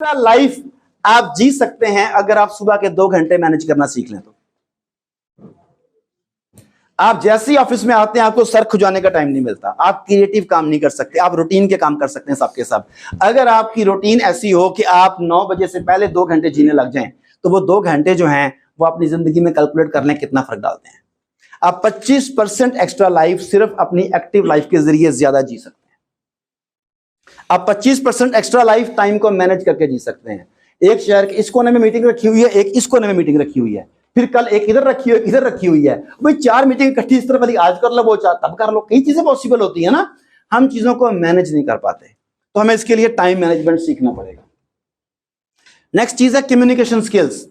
Life आप जी सकते हैं अगर आप सुबह के 2 घंटे मैनेज करना सीख लें तो। आप जैसे ही ऑफिस में आते हैं आपको सर खुजाने का टाइम नहीं मिलता, आप क्रिएटिव काम नहीं कर सकते, आप रूटीन के काम कर सकते हैं सबके सब। अगर आपकी रूटीन ऐसी हो कि आप 9 बजे से पहले 2 घंटे जीने लग जाएं तो वो 2 घंटे जो हैं वो अपनी जिंदगी में कैलकुलेट कर लें कितना फर्क डालते हैं। आप 25% एक्स्ट्रा लाइफ सिर्फ अपनी एक्टिव लाइफ के जरिए ज्यादा जी सकते हैं। आप 25% एक्स्ट्रा लाइफ टाइम को मैनेज करके जी सकते हैं। एक शहर के इस कोने में मीटिंग रखी हुई है, एक इस कोने में मीटिंग रखी हुई है, फिर कल एक इधर रखी हुई, इधर रखी हुई है, भाई 4 मीटिंग इकट्ठी इस तरफ वाली आज कर लो, वो तब कर लो। कई चीजें पॉसिबल होती है ना, हम चीजों को मैनेज नहीं कर पाते, तो हमें इसके लिए टाइम मैनेजमेंट सीखना पड़ेगा। नेक्स्ट चीज है कम्युनिकेशन स्किल्स।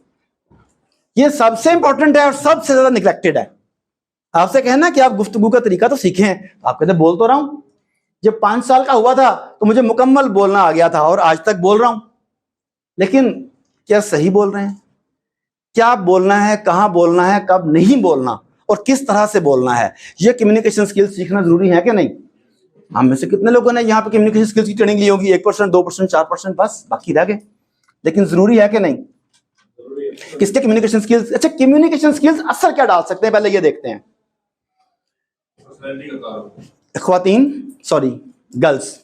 ये सबसे इंपॉर्टेंट है और सबसे ज्यादा निग्लेक्टेड है। आपसे कहना कि आप गुफ्तगू का तरीका तो सीखें, आप कहते बोल तो रहा हूं। जब 5 साल का हुआ था तो मुझे मुकम्मल बोलना आ गया था और आज तक बोल रहा हूं, लेकिन क्या सही बोल रहे हैं? क्या बोलना है, कहां बोलना है, कब नहीं बोलना और किस तरह से बोलना है, यह कम्युनिकेशन स्किल्स सीखना जरूरी है कि नहीं? हम में से कितने लोगों ने यहाँ पे कम्युनिकेशन स्किल्स की ट्रेनिंग ली होगी? 1%, 2%, 4%, बस बाकी रह गए। लेकिन जरूरी है कि नहीं? किसके कम्युनिकेशन स्किल्स? अच्छा, कम्युनिकेशन स्किल्स असर क्या डाल सकते हैं, पहले ये देखते हैं। ख्वातीन, सॉरी गर्ल्स,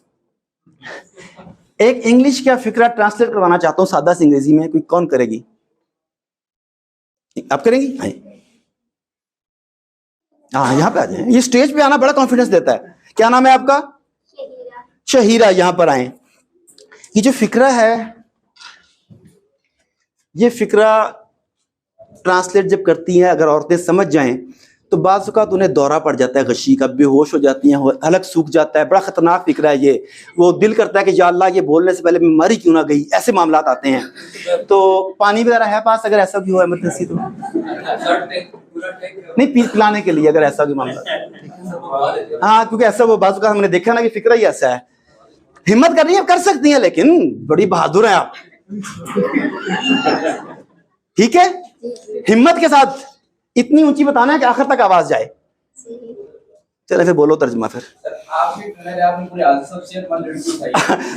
एक इंग्लिश का फिक्रा ट्रांसलेट करवाना चाहता हूं सादा सी अंग्रेजी में, कोई कौन करेगी? आप करेंगी? हाँ, यहां पे आ जाए। ये स्टेज पे आना बड़ा कॉन्फिडेंस देता है। क्या नाम है आपका? शहीरा। यहां पर आए। ये जो फिक्रा है, ये फिक्रा ट्रांसलेट जब करती हैं अगर औरतें समझ जाएं तो बाज़ औक़ात उन्हें दौरा पड़ जाता है, गशी का, बेहोश हो जाती हैं, हलक सूख जाता है। बड़ा खतरनाक फिक्रा है ये। वो दिल करता है कि या अल्लाह ये बोलने से पहले मैं मरी क्यों ना गई, ऐसे मामलात आते हैं। तो पानी वगैरह है पास अगर ऐसा भी हो इमरजेंसी तो? नहीं, पिलाने के लिए अगर ऐसा भी मामला। हाँ, क्योंकि ऐसा वो बाज़ औक़ात हमने देखा ना कि फिक्रा ही ऐसा है। हिम्मत करनी है, कर सकती हैं, लेकिन बड़ी बहादुर है आप। ठीक है, हिम्मत के साथ इतनी ऊंची बताना है कि आखिर तक आवाज जाए। चलो फिर बोलो तर्जुमा। फिर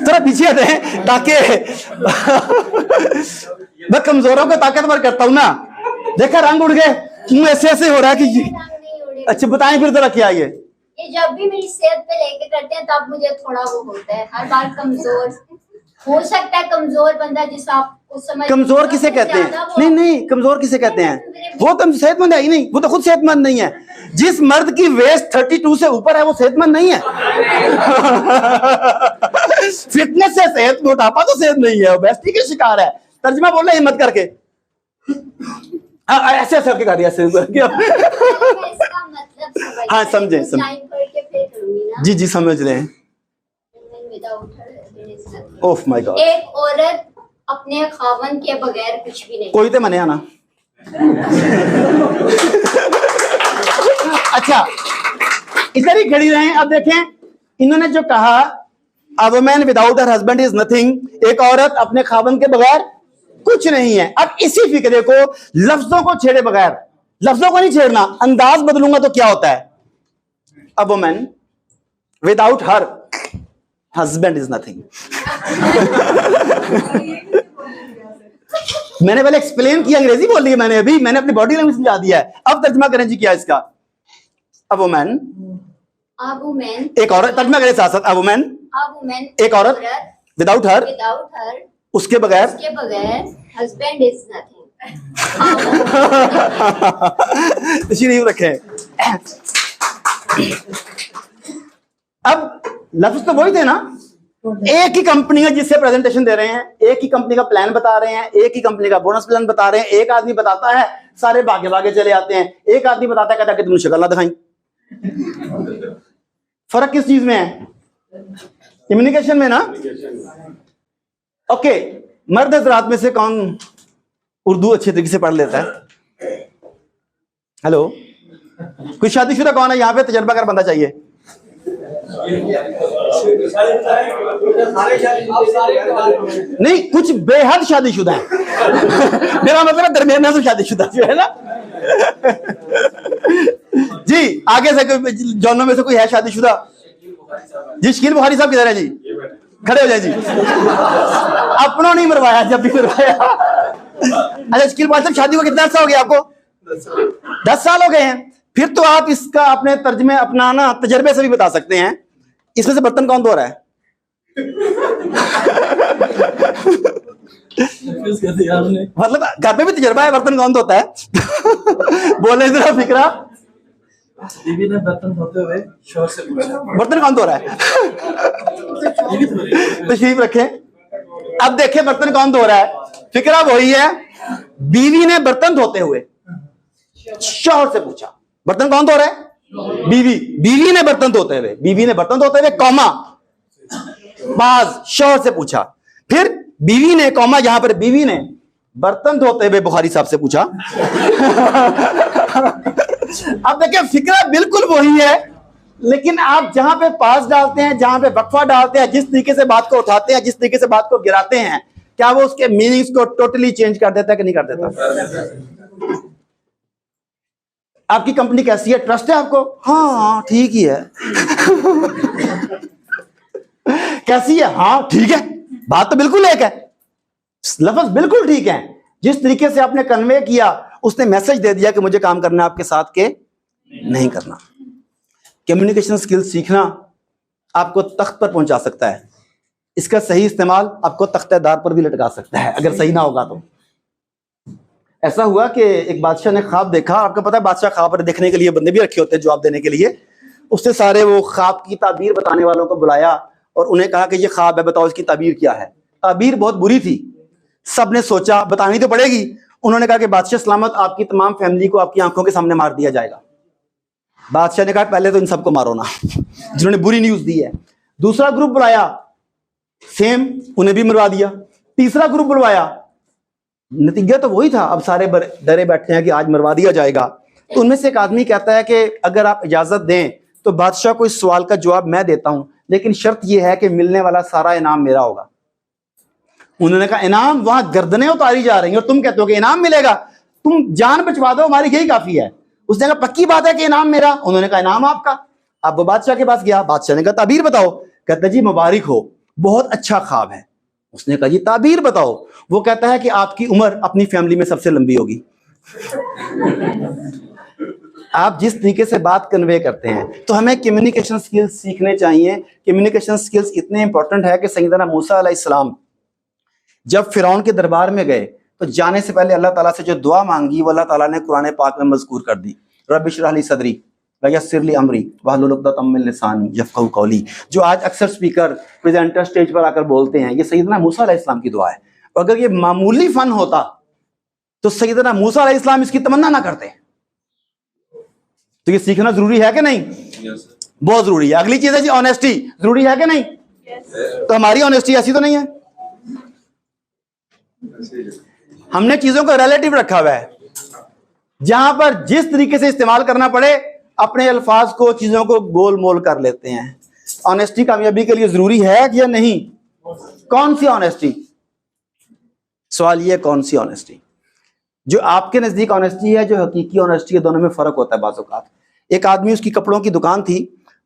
थोड़ा पीछे हटे ताकि मैं कमजोरों को ताकतवर करता हूं ना। देखा रंग उड़ गए, मुंह ऐसे ऐसे हो रहा है कि अच्छा बताएं फिर जरा क्या ये जब भी मेरी सेहत पे लेके करते हैं तब मुझे थोड़ा वो होता है, हर बार कमजोर हो सकता है। कमजोर बंदा जिस आप उस समय कमजोर किसे कहते हैं? नहीं नहीं, कमजोर किसे कहते हैं? वो तो सेहतमंद है ही नहीं, वो तो खुद सेहतमंद नहीं है। जिस मर्द की वेस्ट 32 से ऊपर है वो सेहतमंद नहीं है। फिटनेस से सेहत, मोटापा तो सेहत नहीं है, ओबेसिटी के शिकार है। तर्जुमा बोल रहे हिम्मत करके। ऐसे ऐसे करके ऐसे हाँ समझे, जी जी समझ रहे हैं। ओह माय गॉड, एक औरत अपने खावन के बगैर कुछ भी नहीं। कोई तो मने आना। अच्छा, इधर ही खड़ी रहे। अब देखें इन्होंने जो कहा, a woman without her husband is nothing. एक औरत अपने खावन के बगैर कुछ नहीं है। अब इसी फिक्रे को लफ्जों को छेड़े बगैर, लफ्जों को नहीं छेड़ना, अंदाज बदलूंगा तो क्या होता है? A woman without her husband is nothing. मैंने पहले एक्सप्लेन किया, अंग्रेजी बोल ली है मैंने, अभी मैंने अपनी बॉडी लैंग्वेज समझा दिया है। अब तर्जुमा करें जी क्या इसका? अ वुमन, एक औरत, तर्जुमा करें साथ साथ। अ वुमन, एक औरत, विदाउट हर, उसके बगैर हस्बैंड इज नथिंग। तशरीफ रखें। अब लफ्ज तो वही थे ना, एक ही कंपनी है जिससे प्रेजेंटेशन दे रहे हैं, एक ही कंपनी का प्लान बता रहे हैं, एक ही कंपनी का बोनस प्लान बता रहे हैं। एक आदमी बताता है, सारे भागे भागे चले आते हैं। एक आदमी बताता है, कहता है कि तुमने शक्ल ना दिखाई। फर्क किस चीज में है? कम्युनिकेशन में ना। ओके, मर्द हजरात में से कौन उर्दू अच्छे तरीके से पढ़ लेता है? हेलो, कोई शादीशुदा कौन है यहाँ पे? तजर्बाकार बंदा चाहिए। नहीं, कुछ बेहद शादीशुदा है। मेरा मतलब दरमियाना से शादीशुदा जो है ना। जी आगे से कोई, जौनों में से कोई है शादीशुदा? जी शकील बुखारी साहब किधर है जी? खड़े हो जाए जी। अपनों नहीं मरवाया, जब भी मरवाया। अच्छा शकील भाई साहब, शादी को कितना अर्सा हो गया आपको? 10 साल हो गए हैं। फिर तो आप इसका अपने तर्जमे अपना ना तजर्बे से भी बता सकते हैं, इसमें से बर्तन कौन धो रहा है? मतलब घर पे भी तजर्बा है, बर्तन कौन धोता है? बोले जरा फिक्रा। बीवी ने बर्तन धोते हुए शोर से पूछा, बर्तन कौन धो रहा है? तशरीफ रखें। अब देखें बर्तन कौन धो रहा है। फिक्रा वही है, बीवी ने बर्तन धोते हुए शौहर से पूछा, बर्तन कौन धो रहा है? बीवी ने बर्तन धोते हुए, बीवी ने बर्तन धोते हुए कौमा बाज शौहर से पूछा। फिर बीवी ने कौमा, यहां पर बीवी ने बर्तन धोते हुए बुखारी साहब से पूछा। अब देखिए फिक्रा बिल्कुल वही है, लेकिन आप जहां पे पास डालते हैं, जहां पे वक्फा डालते हैं, जिस तरीके से बात को उठाते हैं, जिस तरीके से बात को गिराते हैं, क्या वो उसके मीनिंग्स को टोटली चेंज कर देता है कि नहीं कर देता? आपकी कंपनी कैसी है? ट्रस्ट है आपको? हाँ ठीक ही है। कैसी है? हाँ ठीक है। बात तो बिल्कुल एक है, लफ्ज बिल्कुल ठीक है। जिस तरीके से आपने कन्वे किया, उसने मैसेज दे दिया कि मुझे काम करना है आपके साथ के नहीं करना। कम्युनिकेशन स्किल सीखना आपको तख्त पर पहुंचा सकता है, इसका सही इस्तेमाल आपको तख्तेदार पर भी लटका सकता है अगर सही ना होगा तो। ऐसा हुआ कि एक बादशाह ने ख्वाब देखा। आपको पता है बादशाह ख्वाब पर देखने के लिए बंदे भी रखे होते हैं जवाब देने के लिए। उसने सारे वो ख्वाब की ताबीर बताने वालों को बुलाया और उन्हें कहा कि ये ख्वाब है, बताओ इसकी ताबीर क्या है। ताबीर बहुत बुरी थी। सब ने सोचा बतानी तो पड़ेगी। उन्होंने कहा कि बादशाह सलामत, आपकी तमाम फैमिली को आपकी आंखों के सामने मार दिया जाएगा। बादशाह ने कहा पहले तो इन सबको मारो ना जिन्होंने बुरी न्यूज दी है। दूसरा ग्रुप बुलाया, सेम, उन्हें भी मरवा दिया। तीसरा ग्रुप बुलवाया, नतीजा तो वही था। अब सारे डरे बैठे हैं कि आज मरवा दिया जाएगा। तो उनमें से एक आदमी कहता है कि अगर आप इजाजत दें तो बादशाह को इस सवाल का जवाब मैं देता हूं, लेकिन शर्त यह है कि मिलने वाला सारा इनाम मेरा होगा। उन्होंने कहा इनाम? वहां गर्दनें उतारी जा रही हैं और तुम कहते हो कि इनाम मिलेगा, तुम जान बचवा दो, हमारी यही काफी है। उसने कहा पक्की बात है कि इनाम मेरा? उन्होंने कहा इनाम आपका। अब वो बादशाह के पास गया, बादशाह ने कहा ताबीर बताओ। कहता जी मुबारक हो, बहुत अच्छा ख्वाब है। उसने कहा जी ताबीर बताओ। वो कहता है कि आपकी उम्र अपनी फैमिली में सबसे लंबी होगी। आप जिस तरीके से बात कन्वे करते हैं, तो हमें कम्युनिकेशन स्किल्स सीखने चाहिए। कम्युनिकेशन स्किल्स इतने इंपॉर्टेंट है कि सैयदना मूसा अलैहिस्सलाम जब फिरौन के दरबार में गए तो जाने से पहले अल्लाह ताला से जो दुआ मांगी वो अल्लाह ताला ने कुरान पाक में मज़कूर कर दी। रब्बि इश्रह ली सदरी वयस्सिर ली अमरी वहलुल उक़दतम मिन लिसानी यफ़क़हू क़ौली, जो आज अक्सर स्पीकर प्रेजेंटर स्टेज पर आकर बोलते हैं, ये सैयदना मूसा अलैहिस्सलाम की दुआ है। और अगर ये मामूली फन होता तो सैयदना मूसा अलैहिस्सलाम इसकी तमन्ना ना करते। तो ये सीखना जरूरी है कि नहीं? बहुत जरूरी है। अगली चीज है जी ऑनेस्टी, जरूरी है कि नहीं? तो हमारी ऑनेस्टी ऐसी तो नहीं है। हमने चीजों को रिलेटिव रखा हुआ है, जहां पर जिस तरीके से इस्तेमाल करना पड़े अपने अल्फाज को, चीजों को गोल मोल कर लेते हैं। ऑनेस्टी कामयाबी के लिए जरूरी है या नहीं? कौन सी ऑनेस्टी? सवाल ये कौन सी ऑनेस्टी? जो आपके नजदीक ऑनेस्टी है, जो हकीकी ऑनेस्टी है, दोनों में फर्क होता है बाज़ औक़ात। एक आदमी, उसकी कपड़ों की दुकान थी,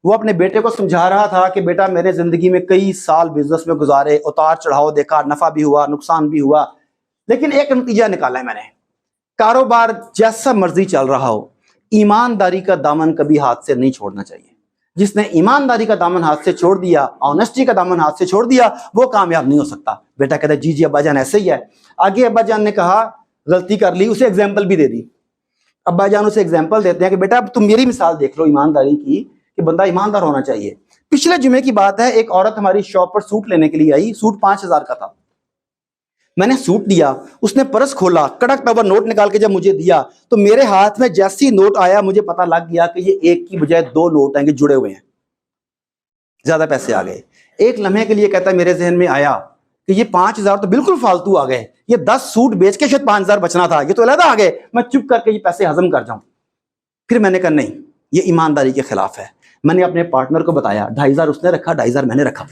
वो अपने बेटे को समझा रहा था कि बेटा मेरे जिंदगी में कई साल बिजनेस में गुजारे, उतार चढ़ाव देखा, नफा भी हुआ, नुकसान भी हुआ, लेकिन एक नतीजा निकाला है मैंने, कारोबार जैसा मर्जी चल रहा हो, ईमानदारी का दामन कभी हाथ से नहीं छोड़ना चाहिए। जिसने ईमानदारी का दामन हाथ से छोड़ दिया, ऑनेस्टी का दामन हाथ से छोड़ दिया, वो कामयाब नहीं हो सकता। बेटा कहता है जी जी अब्बा जान ऐसे ही है। आगे अब्बा जान ने कहा गलती कर ली, उसे एग्जाम्पल भी दे दी। अब्बा जान उसे एग्जाम्पल देते हैं कि बेटा अब तुम मेरी मिसाल देख लो ईमानदारी की, कि बंदा ईमानदार होना चाहिए। पिछले जुमे की बात है, एक औरत हमारी शॉप पर सूट लेने के लिए आई। सूट 5000 का था। मैंने सूट दिया, उसने पर्स खोला, कड़क टबर नोट निकाल के जब मुझे दिया तो मेरे हाथ में जैसी नोट आया मुझे पता लग गया कि ये एक की बजाय 2 नोट हैं जुड़े हुए हैं, ज्यादा पैसे आ गए। एक लम्हे के लिए कहता है मेरे जहन में आया कि ये 5000 तो बिल्कुल फालतू आ गए, ये 10 सूट बेच के शायद 5000 बचना था, ये तो अलग आ गए, मैं चुप करके ये पैसे हजम कर जाऊं। फिर मैंने कहा नहीं, ये ईमानदारी के खिलाफ है। मैंने अपने पार्टनर को बताया, 2500 उसने रखा, 2500 मैंने रखा।